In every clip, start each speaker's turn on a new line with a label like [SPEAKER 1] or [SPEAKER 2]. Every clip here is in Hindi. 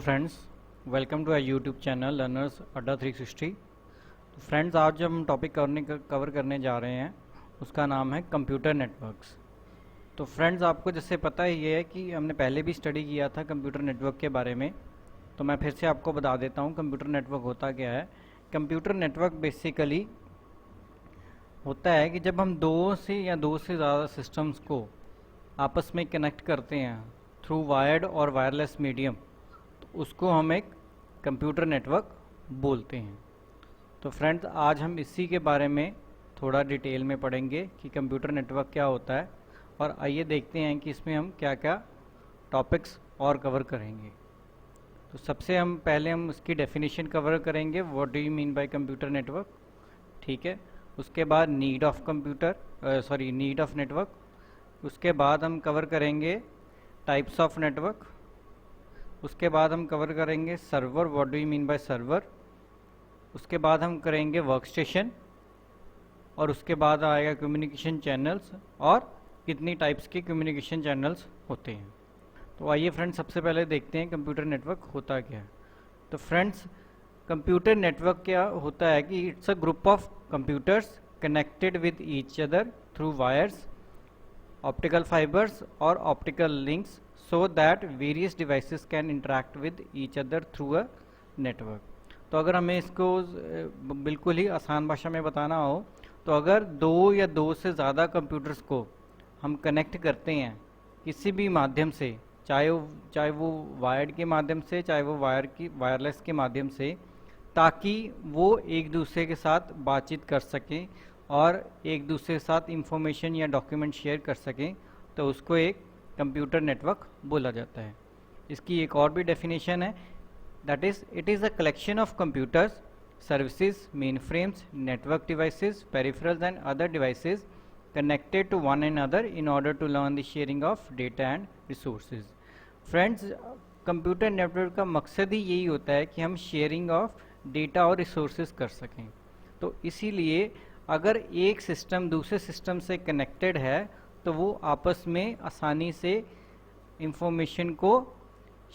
[SPEAKER 1] Friends, welcome to our YouTube channel learners Adda 360। तो फ्रेंड्स, आज हम टॉपिक कवर करने जा रहे हैं, उसका नाम है कंप्यूटर नेटवर्क्स। तो फ्रेंड्स, आपको जैसे पता ही है कि हमने पहले भी स्टडी किया था कंप्यूटर नेटवर्क के बारे में। तो मैं फिर से आपको बता देता हूँ कंप्यूटर नेटवर्क होता क्या है। कंप्यूटर नेटवर्क बेसिकली होता है कि जब हम दो से ज़्यादा सिस्टम्स को आपस में कनेक्ट करते हैं थ्रू वायर्ड और वायरलेस मीडियम, तो उसको हम एक कंप्यूटर नेटवर्क बोलते हैं। तो फ्रेंड्स, आज हम इसी के बारे में थोड़ा डिटेल में पढ़ेंगे कि कंप्यूटर नेटवर्क क्या होता है, और आइए देखते हैं कि इसमें हम क्या क्या टॉपिक्स और कवर करेंगे। तो सबसे पहले हम उसकी डेफिनेशन कवर करेंगे, what do you mean by computer network, ठीक है। उसके बाद नीड ऑफ नेटवर्क। उसके बाद हम कवर करेंगे टाइप्स ऑफ नेटवर्क। उसके बाद हम कवर करेंगे server, what do you mean by server. उसके बाद हम करेंगे वर्क स्टेशन, और उसके बाद आएगा कम्युनिकेशन चैनल्स और कितनी टाइप्स के कम्युनिकेशन चैनल्स होते हैं। तो आइए फ्रेंड्स, सबसे पहले देखते हैं कंप्यूटर नेटवर्क होता क्या है। तो फ्रेंड्स, कंप्यूटर नेटवर्क क्या होता है कि it's a group of computers connected with each other through wires, optical fibres और optical links so that various devices can interact with each other through a network। तो अगर हमें इसको बिल्कुल ही आसान भाषा में बताना हो, तो अगर दो या दो से ज़्यादा कंप्यूटर्स को हम कनेक्ट करते हैं किसी भी माध्यम से, चाहे वो वायर्ड के माध्यम से, चाहे वो वायरलेस के माध्यम से, ताकि वो एक दूसरे के साथ बातचीत कर सकें और एक दूसरे के साथ इंफॉर्मेशन या डॉक्यूमेंट शेयर कर सकें, तो उसको एक कंप्यूटर नेटवर्क बोला जाता है। इसकी एक और भी डेफिनेशन है, that is it is a collection of computers, services, mainframes, network devices, peripherals and other devices connected to one and other in order to learn the sharing of data and resources. Friends, computer network का मकसद ही यही होता है कि हम शेयरिंग ऑफ डेटा और रिसोर्सेज कर सकें। तो इसीलिए अगर एक सिस्टम दूसरे सिस्टम से कनेक्टेड है तो वो आपस में आसानी से इंफॉर्मेशन को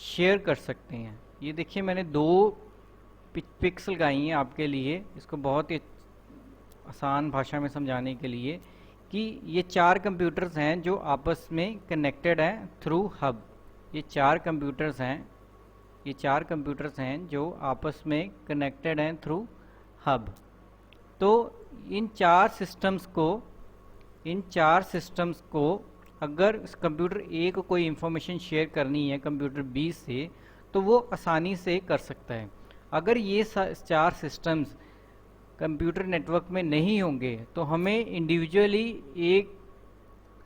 [SPEAKER 1] शेयर कर सकते हैं। ये देखिए, मैंने दो पिक्स लगाई हैं आपके लिए, इसको बहुत ही आसान भाषा में समझाने के लिए, कि ये चार कंप्यूटर्स हैं जो आपस में कनेक्टेड हैं थ्रू हब। ये चार कंप्यूटर्स हैं जो आपस में कनेक्टेड हैं थ्रू हब। तो इन चार सिस्टम्स को अगर कंप्यूटर ए को कोई इंफॉर्मेशन शेयर करनी है कंप्यूटर बी से, तो वो आसानी से कर सकता है। अगर ये चार सिस्टम्स कंप्यूटर नेटवर्क में नहीं होंगे, तो हमें इंडिविजुअली एक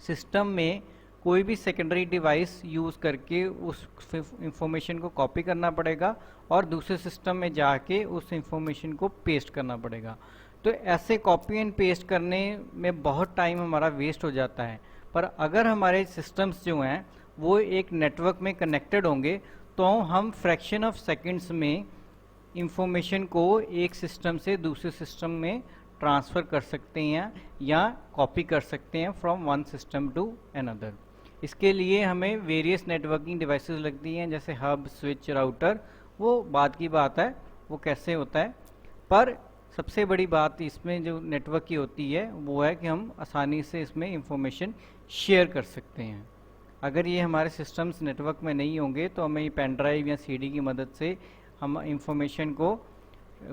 [SPEAKER 1] सिस्टम में कोई भी सेकेंडरी डिवाइस यूज़ करके उस इंफॉर्मेशन को कॉपी करना पड़ेगा और दूसरे सिस्टम में जाके उस इंफॉर्मेशन को पेस्ट करना पड़ेगा। तो ऐसे कॉपी एंड पेस्ट करने में बहुत टाइम हमारा वेस्ट हो जाता है। पर अगर हमारे सिस्टम्स जो हैं वो एक नेटवर्क में कनेक्टेड होंगे, तो हम फ्रैक्शन ऑफ सेकंड्स में इंफॉर्मेशन को एक सिस्टम से दूसरे सिस्टम में ट्रांसफ़र कर सकते हैं या कॉपी कर सकते हैं from one system to another. इसके लिए हमें वेरियस नेटवर्किंग डिवाइसेस लगती हैं, जैसे हब, स्विच, राउटर। वो बात की बात है वो कैसे होता है, पर सबसे बड़ी बात इसमें जो नेटवर्क की होती है वो है कि हम आसानी से इसमें इंफॉर्मेशन शेयर कर सकते हैं। अगर ये हमारे सिस्टम्स नेटवर्क में नहीं होंगे, तो हमें पेन ड्राइव या सीडी की मदद से हम इंफॉर्मेशन को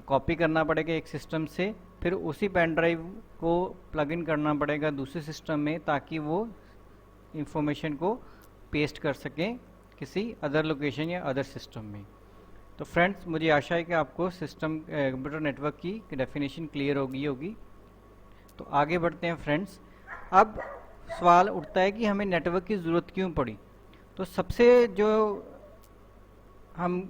[SPEAKER 1] कॉपी करना पड़ेगा एक सिस्टम से, फिर उसी पेन ड्राइव को प्लग इन करना पड़ेगा दूसरे सिस्टम में, ताकि वो इंफॉर्मेशन को पेस्ट कर सकें किसी अदर लोकेशन या अदर सिस्टम में। तो फ्रेंड्स, मुझे आशा है कि आपको कंप्यूटर नेटवर्क की डेफिनेशन क्लियर होगी। तो आगे बढ़ते हैं फ्रेंड्स। अब सवाल उठता है कि हमें नेटवर्क की ज़रूरत क्यों पड़ी। तो सबसे जो हम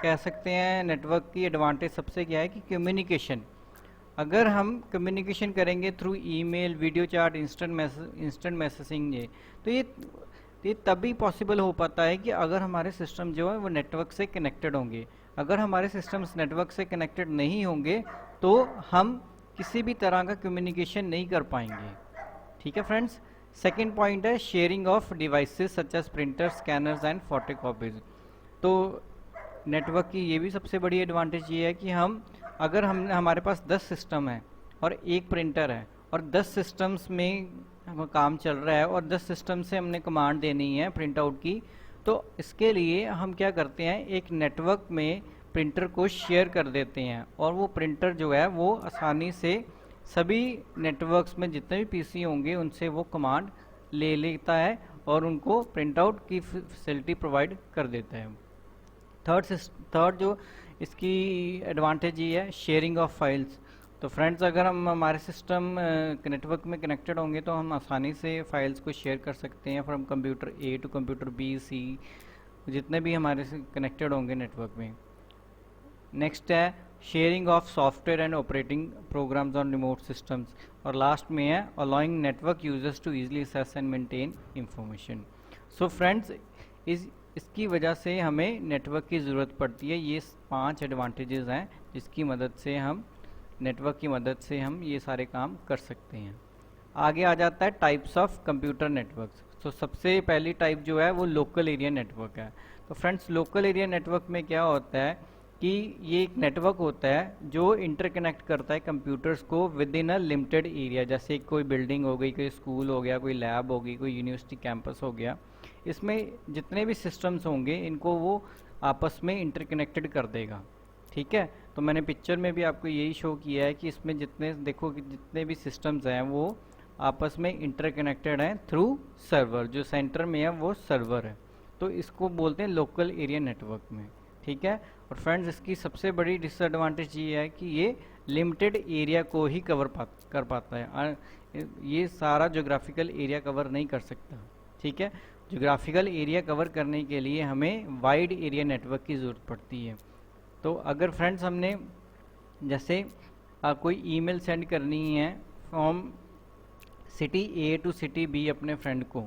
[SPEAKER 1] कह सकते हैं नेटवर्क की एडवांटेज सबसे क्या है कि कम्युनिकेशन। अगर हम कम्युनिकेशन करेंगे through email, video chat, instant messaging, तो ये तभी पॉसिबल हो पाता है कि अगर हमारे सिस्टम जो है वो नेटवर्क से कनेक्टेड होंगे। अगर हमारे सिस्टम्स नेटवर्क से कनेक्टेड नहीं होंगे, तो हम किसी भी तरह का कम्युनिकेशन नहीं कर पाएंगे। ठीक है फ्रेंड्स। सेकेंड पॉइंट है sharing of devices such as printer, scanners and photocopies. तो नेटवर्क की ये भी सबसे बड़ी एडवांटेज ये है कि अगर हमारे पास 10 सिस्टम है और एक प्रिंटर है और 10 सिस्टम्स में काम चल रहा है और 10 सिस्टम से हमने कमांड देनी है प्रिंट आउट की, तो इसके लिए हम क्या करते हैं, एक नेटवर्क में प्रिंटर को शेयर कर देते हैं और वो प्रिंटर जो है वो आसानी से सभी नेटवर्क्स में जितने भी पीसी होंगे उनसे वो कमांड ले लेता है और उनको प्रिंट आउट की फैसिलिटी प्रोवाइड कर देता है। थर्ड जो इसकी एडवांटेज ये है, शेयरिंग ऑफ फाइल्स। तो फ्रेंड्स, अगर हम हमारे सिस्टम नेटवर्क में कनेक्टेड होंगे तो हम आसानी से फाइल्स को शेयर कर सकते हैं from computer A to computer B, C, जितने भी हमारे से कनेक्टेड होंगे नेटवर्क में। नेक्स्ट है sharing of software and operating programs on remote systems. और लास्ट में है allowing network users to easily access and maintain information. So friends, इसकी वजह से हमें नेटवर्क की ज़रूरत पड़ती है। ये 5 एडवांटेजेस हैं जिसकी मदद से हम नेटवर्क की मदद से हम ये सारे काम कर सकते हैं। आगे आ जाता है टाइप्स ऑफ कंप्यूटर नेटवर्क्स। तो सबसे पहली टाइप जो है वो लोकल एरिया नेटवर्क है। तो फ्रेंड्स, लोकल एरिया नेटवर्क में क्या होता है कि ये एक नेटवर्क होता है जो इंटरकनेक्ट करता है कंप्यूटर्स को with in a limited area. जैसे कोई बिल्डिंग हो गई, कोई स्कूल हो गया, कोई लैब हो गई, कोई यूनिवर्सिटी कैंपस हो गया, इसमें जितने भी सिस्टम्स होंगे इनको वो आपस में इंटरकनेक्टेड कर देगा। ठीक है, तो मैंने पिक्चर में भी आपको यही शो किया है कि इसमें देखो कि जितने भी सिस्टम्स हैं वो आपस में इंटरकनेक्टेड हैं थ्रू सर्वर। जो सेंटर में है वो सर्वर है, तो इसको बोलते हैं लोकल एरिया नेटवर्क में। ठीक है, और फ्रेंड्स, इसकी सबसे बड़ी डिसएडवांटेज ये है कि ये लिमिटेड एरिया को ही कर पाता है। ये सारा जोग्राफिकल एरिया कवर नहीं कर सकता। ठीक है, जोग्राफिकल एरिया कवर करने के लिए हमें वाइड एरिया नेटवर्क की ज़रूरत पड़ती है। तो अगर फ्रेंड्स हमने जैसे कोई ईमेल सेंड करनी है from city A to city B अपने फ्रेंड को,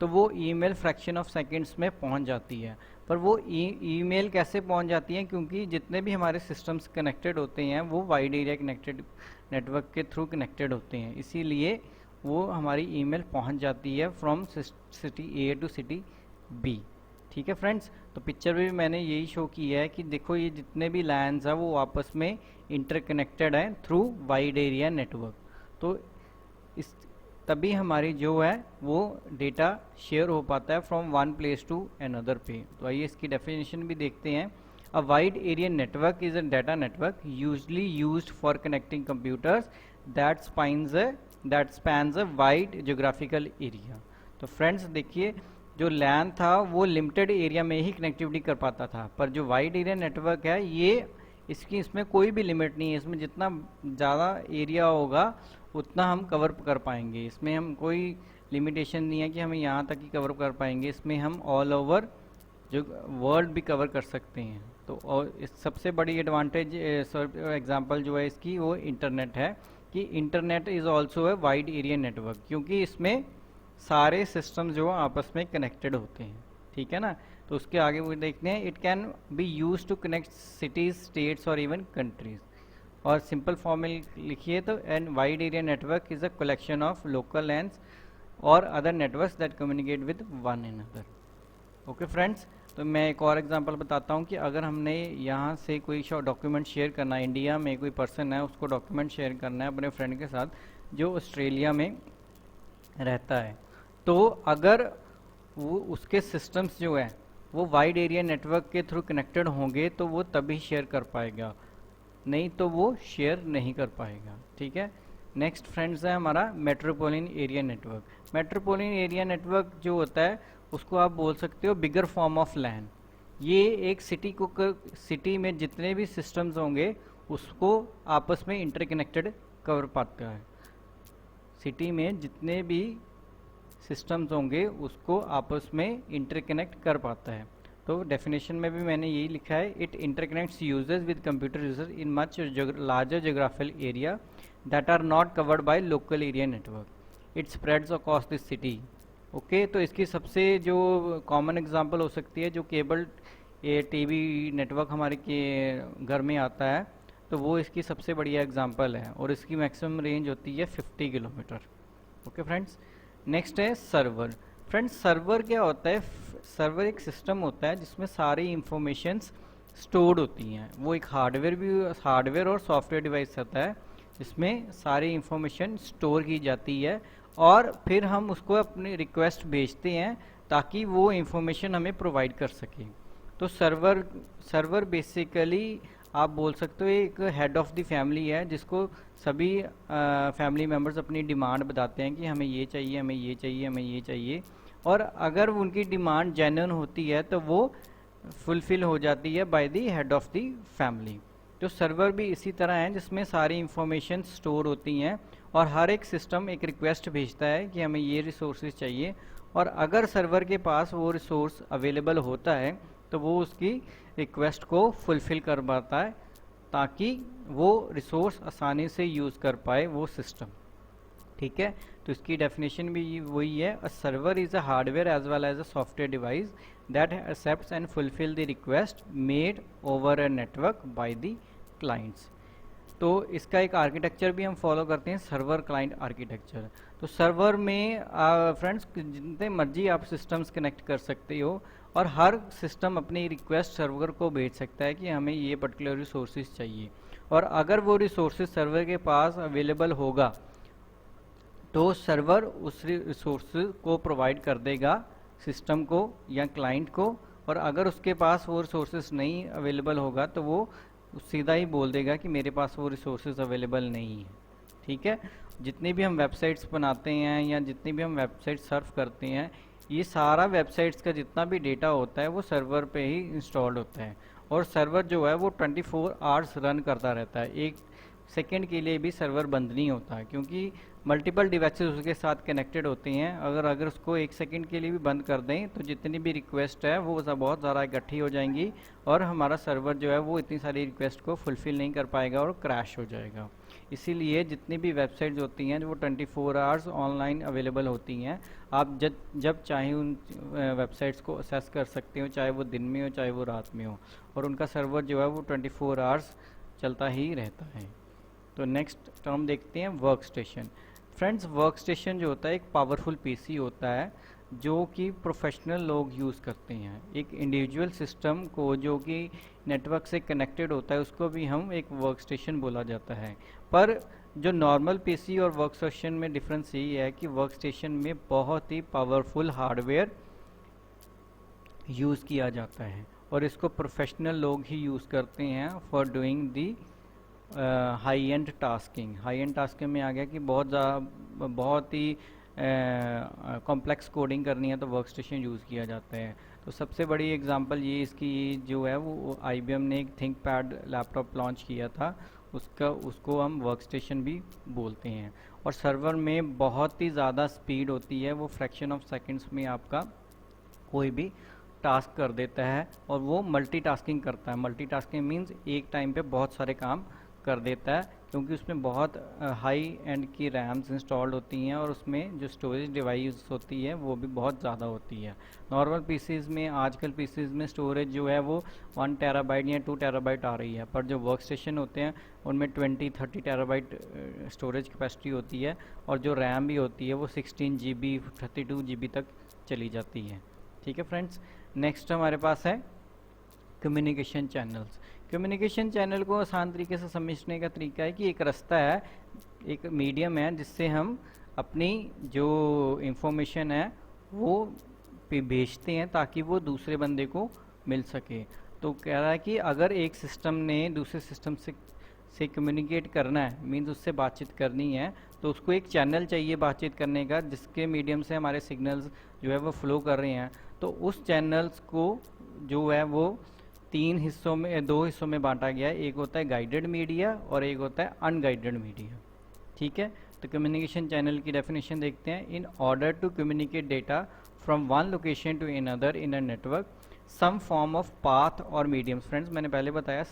[SPEAKER 1] तो वो ईमेल फ्रैक्शन ऑफ सेकंड्स में पहुंच जाती है। पर वो ईमेल कैसे पहुंच जाती है, क्योंकि जितने भी हमारे सिस्टम्स कनेक्टेड होते हैं वो वाइड एरिया कनेक्टेड नेटवर्क के थ्रू कनेक्टेड होते हैं, इसीलिए वो हमारी ईमेल पहुंच जाती है from city A to city B. ठीक है फ्रेंड्स, तो पिक्चर में भी मैंने यही शो किया है कि देखो ये जितने भी लैंड्स हैं वो आपस में इंटरकनेक्टेड हैं थ्रू वाइड एरिया नेटवर्क। तो इस तभी हमारी जो है वो डेटा शेयर हो पाता है from one place to another पे। तो आइए इसकी डेफिनेशन भी देखते हैं। A wide area network is a data network usually used for connecting computers that spans a wide geographical area. तो फ्रेंड्स देखिए, जो लैन था वो लिमिटेड एरिया में ही कनेक्टिविटी कर पाता था, पर जो वाइड एरिया नेटवर्क है ये इसमें कोई भी लिमिट नहीं है। इसमें जितना ज़्यादा एरिया होगा उतना हम कवर कर पाएंगे। इसमें हम कोई लिमिटेशन नहीं है कि हमें यहाँ तक ही कवर कर पाएंगे, इसमें हम ऑल ओवर जो वर्ल्ड भी कवर कर सकते हैं। तो और इस सबसे बड़ी एडवांटेज एग्जांपल जो है इसकी वो इंटरनेट है कि internet is also a wide area network, क्योंकि इसमें सारे सिस्टम जो आपस में कनेक्टेड होते हैं। ठीक है ना, तो उसके आगे वो देखते हैं, it can be use to connect cities, states और इवन कंट्रीज। और सिंपल फॉर्म में लिखिए तो an wide area network is a collection of local LANs और other networks that communicate with one another. Okay friends, तो मैं एक और एग्जांपल बताता हूँ कि अगर हमने यहाँ से कोई डॉक्यूमेंट शेयर करना है, इंडिया में कोई पर्सन है उसको डॉक्यूमेंट शेयर करना है अपने फ्रेंड के साथ जो ऑस्ट्रेलिया में रहता है, तो अगर वो उसके सिस्टम्स जो है वो वाइड एरिया नेटवर्क के थ्रू कनेक्टेड होंगे तो वो तभी शेयर कर पाएगा, नहीं तो वो शेयर नहीं कर पाएगा। ठीक है, नेक्स्ट फ्रेंड्स है हमारा metropolitan area network. Metropolitan area network जो होता है उसको आप बोल सकते हो बिगर फॉर्म ऑफ लैन। ये एक सिटी में जितने भी सिस्टम्स होंगे उसको आपस में इंटरकनेक्टेड कर पाता है। सिटी में जितने भी सिस्टम्स होंगे उसको आपस में इंटरकनेक्ट कर पाता है। तो डेफिनेशन में भी मैंने यही लिखा है, it interconnects users with computer user in much larger geographical area that are not covered by local area network. It spreads across this city. Okay, तो इसकी सबसे जो कॉमन एग्जांपल हो सकती है, जो केबल टीवी नेटवर्क हमारे के घर में आता है, तो वो इसकी सबसे बढ़िया एग्जांपल है और इसकी मैक्सिमम रेंज होती है 50 किलोमीटर। ओके फ्रेंड्स, नेक्स्ट है सर्वर। फ्रेंड्स, सर्वर क्या होता है? सर्वर एक सिस्टम होता है जिसमें सारी इंफॉर्मेशंस स्टोर्ड होती हैं। वो एक हार्डवेयर और सॉफ्टवेयर डिवाइस होता है जिसमें सारी इंफॉर्मेशन स्टोर की जाती है और फिर हम उसको अपनी रिक्वेस्ट भेजते हैं ताकि वो इंफॉर्मेशन हमें प्रोवाइड कर सके। तो सर्वर बेसिकली आप बोल सकते हो एक हेड ऑफ द फैमिली है, जिसको सभी फैमिली मेम्बर्स अपनी डिमांड बताते हैं कि हमें ये चाहिए, हमें ये चाहिए, हमें ये चाहिए, और अगर उनकी डिमांड जेन्युइन होती है तो वो फुलफिल हो जाती है by the head of the family. तो सर्वर भी इसी तरह है जिसमें सारी इंफॉर्मेशन स्टोर होती हैं और हर एक सिस्टम एक रिक्वेस्ट भेजता है कि हमें ये रिसोर्सेज चाहिए, और अगर सर्वर के पास वो रिसोर्स अवेलेबल होता है तो वो उसकी रिक्वेस्ट को फुलफिल कर पाता है ताकि वो रिसोर्स आसानी से यूज़ कर पाए वो सिस्टम। ठीक है, तो इसकी डेफिनेशन भी वही है, a server is a hardware as well as a software device that accepts and fulfil the request made over a network by the clients. तो इसका एक आर्किटेक्चर भी हम फॉलो करते हैं, सर्वर क्लाइंट आर्किटेक्चर। तो सर्वर में फ्रेंड्स जितने मर्जी आप सिस्टम्स कनेक्ट कर सकते हो और हर सिस्टम अपनी रिक्वेस्ट सर्वर को भेज सकता है कि हमें ये पर्टिकुलर रिसोर्सेज चाहिए, और अगर वो रिसोर्सेज सर्वर के पास अवेलेबल होगा तो सर्वर उस रिसोर्स को प्रोवाइड कर देगा सिस्टम को या क्लाइंट को, और अगर उसके पास वो रिसोर्सेज नहीं अवेलेबल होगा तो वो सीधा ही बोल देगा कि मेरे पास वो रिसोर्सेज अवेलेबल नहीं है। ठीक है, जितनी भी हम वेबसाइट्स बनाते हैं या जितनी भी हम वेबसाइट सर्फ करते हैं, ये सारा वेबसाइट्स का जितना भी डेटा होता है वो सर्वर पे ही इंस्टॉल्ड होता है, और सर्वर जो है वो 24 आवर्स रन करता रहता है, एक सेकेंड के लिए भी सर्वर बंद नहीं होता है, क्योंकि मल्टीपल डिवाइसेस उसके साथ कनेक्टेड होते हैं। अगर उसको एक सेकंड के लिए भी बंद कर दें तो जितनी भी रिक्वेस्ट है वो बहुत ज़्यादा इकट्ठी हो जाएंगी और हमारा सर्वर जो है वो इतनी सारी रिक्वेस्ट को फुलफ़िल नहीं कर पाएगा और क्रैश हो जाएगा। इसीलिए जितनी भी वेबसाइट्स होती हैं वो 24 आवर्स ऑनलाइन अवेलेबल होती हैं, आप जब चाहें उन वेबसाइट्स को असेस कर सकते हो, चाहे वो दिन में हो चाहे वो रात में हो, और उनका सर्वर जो है वो 24 आवर्स चलता ही रहता है। तो नेक्स्ट टर्म देखते हैं work station. Friends, work station जो होता है एक पावरफुल पीसी होता है जो कि प्रोफेशनल लोग यूज़ करते हैं। एक इंडिविजुअल सिस्टम को जो कि नेटवर्क से कनेक्टेड होता है उसको भी हम एक वर्क स्टेशन बोला जाता है। पर जो नॉर्मल पीसी और वर्क स्टेशन में डिफरेंस यही है कि वर्क स्टेशन में बहुत ही पावरफुल हार्डवेयर यूज़ किया जाता है और इसको प्रोफेशनल लोग ही यूज़ करते हैं for doing the high and tasking. High and tasking में आ गया कि बहुत ही कॉम्प्लेक्स कोडिंग करनी है तो वर्क स्टेशन यूज़ किया जाता है। तो सबसे बड़ी एग्जांपल ये इसकी जो है वो IBM ने एक थिंक पैड लैपटॉप लॉन्च किया था, उसको हम वर्क स्टेशन भी बोलते हैं। और सर्वर में बहुत ही ज़्यादा स्पीड होती है, वो फ्रैक्शन ऑफ सेकेंड्स में आपका कोई भी टास्क कर देता है और वो मल्टीटास्किंग करता है। मल्टीटास्किंग मीन्स एक टाइम पे बहुत सारे काम कर देता है, क्योंकि उसमें बहुत हाई एंड की रैम्स इंस्टॉल्ड होती हैं और उसमें जो स्टोरेज डिवाइस होती है वो भी बहुत ज़्यादा होती है। नॉर्मल पीसीज में, आजकल पीसीज में स्टोरेज जो है वो 1 टेराबाइट या 2 टेराबाइट आ रही है, पर जो वर्क स्टेशन होते हैं उनमें 20-30 टेराबाइट स्टोरेज कैपेसिटी होती है और जो रैम भी होती है वो 16 GB 32 GB तक चली जाती है। ठीक है फ्रेंड्स, नेक्स्ट हमारे पास है कम्युनिकेशन चैनल्स। कम्युनिकेशन चैनल को आसान तरीके से समझने का तरीका है कि एक रास्ता है, एक मीडियम है जिससे हम अपनी जो इंफॉर्मेशन है वो भेजते हैं ताकि वो दूसरे बंदे को मिल सके। तो कह रहा है कि अगर एक सिस्टम ने दूसरे सिस्टम से कम्युनिकेट करना है, मीन्स उससे बातचीत करनी है, तो उसको एक चैनल चाहिए बातचीत करने का जिसके मीडियम से हमारे सिग्नल्स जो है वो फ्लो कर रहे हैं। तो उस चैनल्स को जो है वो दो हिस्सों में बांटा गया है। एक होता है गाइडेड मीडिया और एक होता है अनगाइडेड मीडिया। ठीक है, तो कम्युनिकेशन चैनल की डेफिनेशन देखते हैं। In order to communicate data from one location to another in a network some form of path और मीडियम्स। फ्रेंड्स, मैंने पहले बताया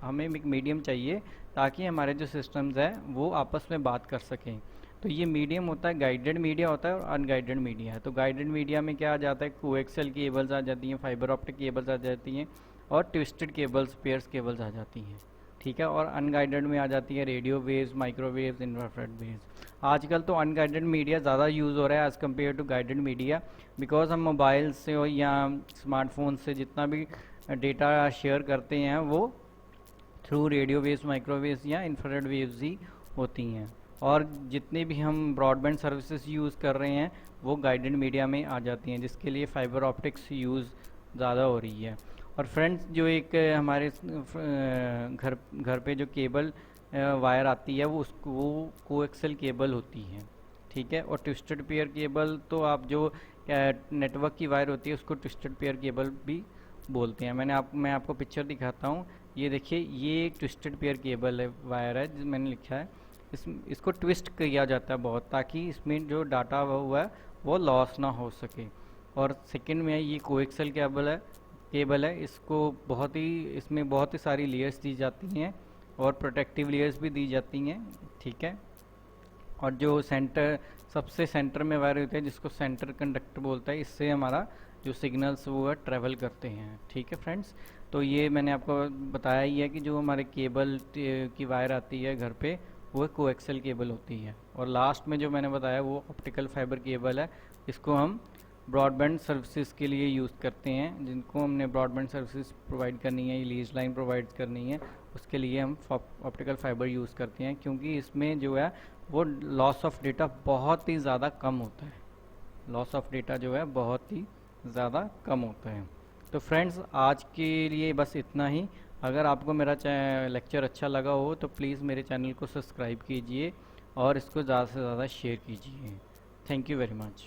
[SPEAKER 1] हमें एक मीडियम चाहिए ताकि हमारे जो सिस्टम्स हैं वो आपस में बात कर सकें। तो ये मीडियम होता है, गाइडेड मीडिया होता है और अनगाइडेड मीडिया है। तो गाइडेड मीडिया में क्या आ जाता है, कोएक्सियल केबल्स आ जाती हैं, फाइबर ऑप्टिक केबल्स आ जाती हैं और ट्विस्टेड केबल्स, पेयर्स केबल्स आ जाती हैं। ठीक है, और अनगाइडेड में आ जाती है radio waves, microwaves, infrared waves. आजकल तो अनगाइडेड मीडिया ज़्यादा यूज़ हो रहा है as compare to guided media, because हम मोबाइल से या स्मार्टफोन से जितना भी डेटा शेयर करते हैं वो थ्रू रेडियो वेव्स, माइक्रोवेव्स या इंफ्रारेड वेव्स ही होती हैं। और जितने भी हम ब्रॉडबैंड सर्विसेज यूज़ कर रहे हैं वो गाइडेड मीडिया में आ जाती हैं, जिसके लिए फाइबर ऑप्टिक्स यूज़ ज़्यादा हो रही है। और फ्रेंड्स, जो एक हमारे घर घर पे जो केबल वायर आती है वो कोएक्सियल केबल होती है, ठीक है। और ट्विस्टेड पेयर केबल तो आप जो नेटवर्क की वायर होती है उसको ट्विस्टेड पेयर केबल भी बोलते हैं। मैं आपको पिक्चर दिखाता हूँ। ये देखिए, ये एक ट्विस्टेड पेयर केबल है, वायर है, जिस मैंने लिखा है। इसको ट्विस्ट किया जाता है बहुत, ताकि इसमें जो डाटा हुआ है वो लॉस ना हो सके। और सेकंड में ये कोएक्सियल केबल है। इसमें बहुत ही सारी लेयर्स दी जाती हैं और प्रोटेक्टिव लेयर्स भी दी जाती हैं, ठीक है। और जो सबसे सेंटर में वायर होते हैं, जिसको सेंटर कंडक्टर बोलता है, इससे हमारा जो सिग्नल्स वो है ट्रैवल करते हैं, ठीक है फ्रेंड्स। तो ये मैंने आपको बताया ही है कि जो हमारे केबल की वायर आती है घर पे वो कोएक्सियल केबल होती है। और लास्ट में जो मैंने बताया वो ऑप्टिकल फाइबर केबल है। इसको हम ब्रॉडबैंड सर्विसेज के लिए यूज़ करते हैं, जिनको हमने ब्रॉडबैंड सर्विसेज प्रोवाइड करनी है, लीज लाइन प्रोवाइड करनी है, उसके लिए हम ऑप्टिकल फाइबर यूज़ करते हैं, क्योंकि इसमें जो है वो लॉस ऑफ डेटा बहुत ही ज़्यादा कम होता है। लॉस ऑफ डेटा जो है बहुत ही ज़्यादा कम होता है। तो फ्रेंड्स, आज के लिए बस इतना ही। अगर आपको मेरा लेक्चर अच्छा लगा हो तो प्लीज़ मेरे चैनल को सब्सक्राइब कीजिए और इसको ज़्यादा से ज़्यादा शेयर कीजिए। Thank you very much.